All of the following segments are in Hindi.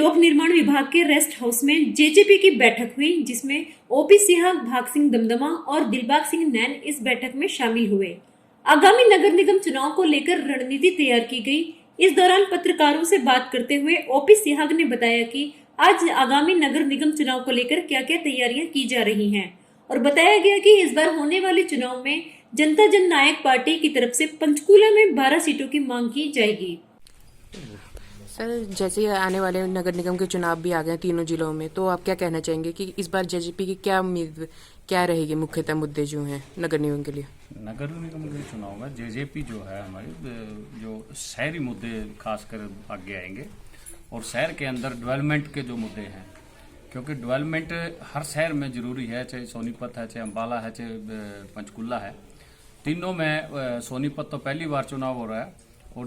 लोक निर्माण विभाग के रेस्ट हाउस में जेजेपी की बैठक हुई, जिसमें ओपी सिंह, भाग सिंह दमदमा और दिलबाग सिंह नैन इस बैठक में शामिल हुए। आगामी नगर निगम चुनाव को लेकर रणनीति तैयार की गई। इस दौरान पत्रकारों से बात करते हुए ओपी सिंह ने बताया कि आज आगामी नगर निगम चुनाव को लेकर क्या क्या तैयारियां की जा रही हैं और बताया गया कि इस बार होने वाले चुनाव में जनता जन नायक पार्टी की तरफ से पंचकूला में 12 सीटों की मांग की जाएगी। सर, जैसे आने वाले नगर निगम के चुनाव भी आ गए तीनों जिलों में, तो आप क्या कहना चाहेंगे कि इस बार जेजेपी की क्या उम्मीद, क्या रहेगी मुख्यतः मुद्दे जो हैं नगर निगम के लिए? नगर निगम के चुनाव में जेजेपी जो है हमारी जो शहरी मुद्दे खासकर आगे आएंगे और शहर के अंदर डेवलपमेंट के जो मुद्दे हैं, क्योंकि डेवलपमेंट हर शहर में ज़रूरी है, चाहे सोनीपत है, चाहे अम्बाला है, चाहे पंचकुला है। तीनों में सोनीपत तो पहली बार चुनाव हो रहा है और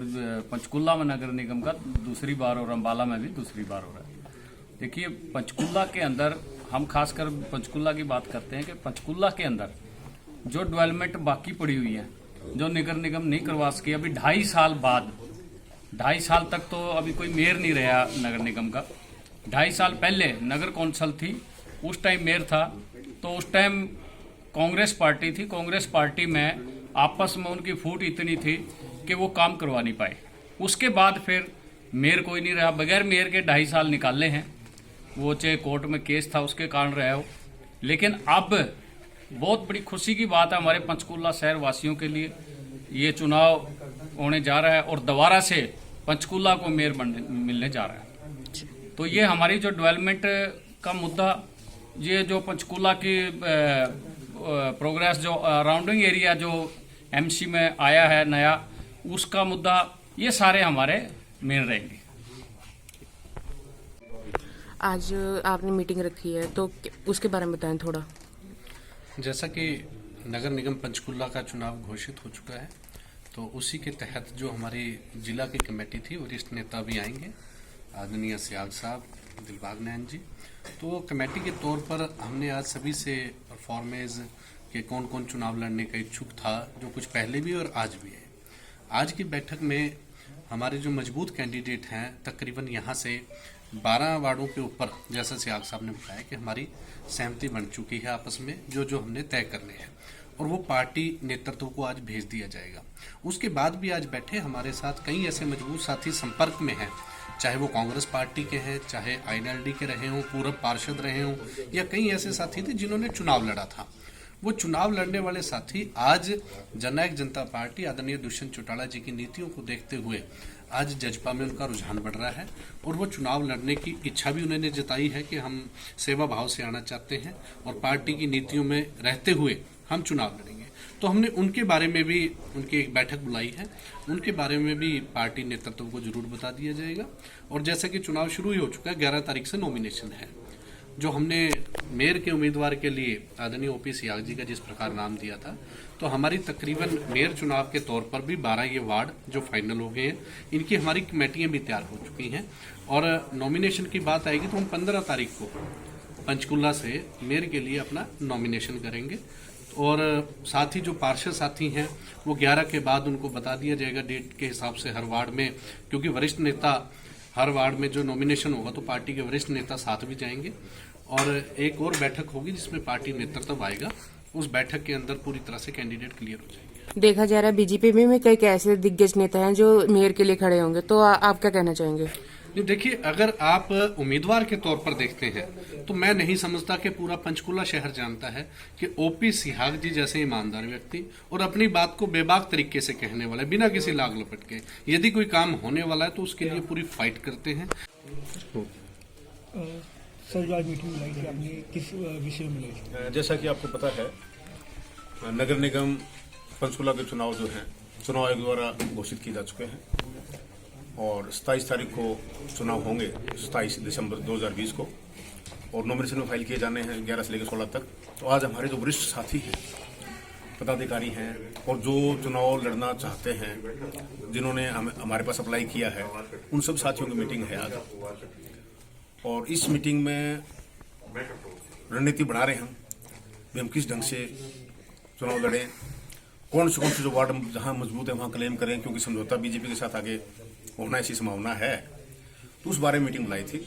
पंचकुला में नगर निगम का दूसरी बार और अम्बाला में भी दूसरी बार हो रहा है। देखिए, पंचकुला के अंदर हम खासकर पंचकुला की बात करते हैं कि पंचकुला के अंदर जो डेवलपमेंट बाकी पड़ी हुई है, जो नगर निगम नहीं करवा सके अभी 2.5 साल बाद, 2.5 साल तक तो अभी कोई मेयर नहीं रहा नगर निगम का। 2.5 साल पहले नगर कौंसल थी, उस टाइम मेयर था, तो उस टाइम कांग्रेस पार्टी थी। कांग्रेस पार्टी में आपस में उनकी फूट इतनी थी कि वो काम करवा नहीं पाए। उसके बाद फिर मेयर कोई नहीं रहा, बगैर मेयर के 2.5 साल निकाले हैं। वो चाहे कोर्ट में केस था उसके कारण रहा हो, लेकिन अब बहुत बड़ी खुशी की बात है हमारे पंचकुला शहर वासियों के लिए, ये चुनाव होने जा रहा है और दोबारा से पंचकुला को मेयर मिलने जा रहा है। तो ये हमारी जो डेवलपमेंट का मुद्दा, ये जो पंचकुला की प्रोग्रेस, जो राउंडिंग एरिया जो एमसी में आया है नया, उसका मुद्दा, ये सारे हमारे मेन रहेंगे। आज आपने मीटिंग रखी है, तो उसके बारे में बताएं थोड़ा। जैसा कि नगर निगम पंचकुला का चुनाव घोषित हो चुका है, तो उसी के तहत जो हमारी जिला की कमेटी थी, वरिष्ठ नेता भी आएंगे, आदरणीय सियाग साहब, दिलबाग नैन जी। तो कमेटी के तौर पर हमने आज सभी से परफॉर्मेंस के कौन कौन चुनाव लड़ने का इच्छुक था, जो कुछ पहले भी और आज भी है। आज की बैठक में हमारे जो मजबूत कैंडिडेट हैं, तकरीबन यहाँ से 12 वार्डों के ऊपर, जैसा सियाग साहब ने बताया कि हमारी सहमति बन चुकी है आपस में, जो हमने तय करने हैं, और वो पार्टी नेतृत्व को आज भेज दिया जाएगा। उसके बाद भी आज बैठे हमारे साथ कई ऐसे मजबूत साथी संपर्क में हैं, चाहे वो कांग्रेस पार्टी के हैं, चाहे INLD के रहे हों, पूर्व पार्षद रहे हों, या कई ऐसे साथी थे जिन्होंने चुनाव लड़ा था। वो चुनाव लड़ने वाले साथी आज जननायक जनता पार्टी आदरणीय दुष्यंत चौटाला जी की नीतियों को देखते हुए आज जजपा में उनका रुझान बढ़ रहा है और वो चुनाव लड़ने की इच्छा भी उन्होंने जताई है कि हम सेवा भाव से आना चाहते हैं और पार्टी की नीतियों में रहते हुए हम चुनाव लड़ेंगे। तो हमने उनके बारे में भी उनकी एक बैठक बुलाई है, उनके बारे में भी पार्टी नेतृत्व को जरूर बता दिया जाएगा। और जैसा कि चुनाव शुरू ही हो चुका है, 11 तारीख से नॉमिनेशन है। जो हमने मेयर के उम्मीदवार के लिए आदरणीय ओपी सिंह जी का जिस प्रकार नाम दिया था, तो हमारी तकरीबन मेयर चुनाव के तौर पर भी 12 ये वार्ड जो फाइनल हो गए हैं, इनकी हमारी कमेटियां भी तैयार हो चुकी हैं। और नॉमिनेशन की बात आएगी तो हम 15 तारीख को पंचकुला से मेयर के लिए अपना नॉमिनेशन करेंगे और साथ ही जो पार्षद साथी हैं वो 11 के बाद उनको बता दिया जाएगा डेट के हिसाब से हर वार्ड में, क्योंकि वरिष्ठ नेता हर वार्ड में जो नॉमिनेशन होगा तो पार्टी के वरिष्ठ नेता साथ भी जाएंगे। और एक और बैठक होगी जिसमें पार्टी नेतृत्व आएगा, उस बैठक के अंदर पूरी तरह से कैंडिडेट क्लियर हो जाएंगे। देखा जा रहा है बीजेपी में कई ऐसे दिग्गज नेता हैं जो मेयर के लिए खड़े होंगे, तो आप क्या कहना चाहेंगे? देखिए, अगर आप उम्मीदवार के तौर पर देखते हैं तो मैं नहीं समझता कि पूरा पंचकुला शहर जानता है कि ओपी सिंह जी जैसे ईमानदार व्यक्ति और अपनी बात को बेबाक तरीके से कहने वाले, बिना किसी लाग लपट के, यदि कोई काम होने वाला है तो उसके लिए पूरी फाइट करते हैं। सर, आज मीटिंग बुलाई थी आपने, किस विषय में बुलाई थी? जैसा कि आपको पता है, नगर निगम पंचकुला के चुनाव जो हैं चुनाव आयोग द्वारा घोषित किए जा चुके हैं और 27 तारीख को चुनाव होंगे, 27 दिसंबर 2020 को, और नॉमिनेशन में फाइल किए जाने हैं 11 से लेकर 16 तक। तो आज हमारे जो वरिष्ठ साथी हैं, पदाधिकारी हैं और जो चुनाव लड़ना चाहते हैं, जिन्होंने हमारे पास अप्लाई किया है, उन सब साथियों की मीटिंग है आज। और इस मीटिंग में रणनीति बना रहे हम किस ढंग से चुनाव लड़ें, कौन से जो वार्ड जहां मजबूत है वहां क्लेम करें, क्योंकि समझौता बीजेपी के साथ आगे होना ऐसी संभावना है। तो उस बारे में मीटिंग बुलाई थी।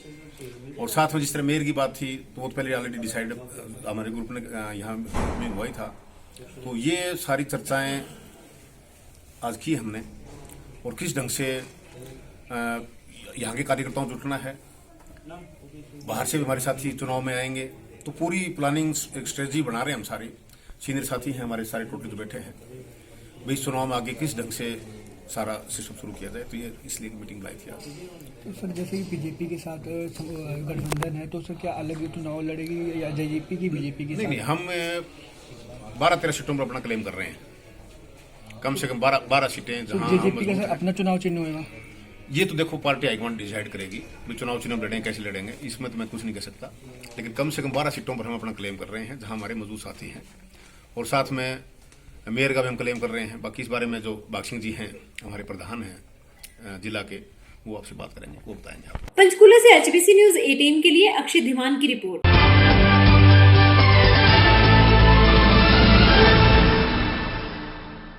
और साथ में जिस तरह मेयर की बात थी तो वो पहले ऑलरेडी डिसाइड हमारे ग्रुप ने यहाँ में हुआ ही था। तो ये सारी चर्चाएं आज की हमने, और किस ढंग से यहाँ के कार्यकर्ताओं को जुटना है, बाहर से भी हमारे साथी चुनाव में आएंगे, तो पूरी प्लानिंग एक स्ट्रेटजी बना रहे हैं हम सारे सीनियर साथी हैं हमारे सारे टोटल जो बैठे हैं भाई चुनाव में आगे किस ढंग से सारा सिस्टम शुरू किया जाए। तो ये इसलिए मीटिंग बुलाई थी आज। तो सर जैसे कि बीजेपी के साथ गठबंधन है, तो सर क्या अलग चुनाव लड़ेगी या जेजेपी की बीजेपी के साथ? नहीं, हम 12-13 सीटों पर अपना क्लेम कर रहे हैं, कम से कम 12 सीटें जहां जेजेपी का सर अपना चुनाव चिन्ह होगा? ये तो देखो पार्टी हाईकमान डिसाइड करेगी भी चुनाव चिन्ह लड़ेंगे कैसे लड़ेंगे, इसमें तो मैं कुछ नहीं कह सकता। लेकिन कम से कम 12 सीटों पर हम अपना क्लेम कर रहे हैं जहां हमारे मौजूद साथी हैं, और साथ में मेयर का भी हम क्लेम कर रहे हैं। बाकी इस बारे में जो भागसिंह जी हैं हमारे प्रधान हैं जिला के, वो आपसे बात करेंगे, वो बताएंगे आपको। पंचकूला से HBC न्यूज 18 के लिए अक्षय धीमान की रिपोर्ट।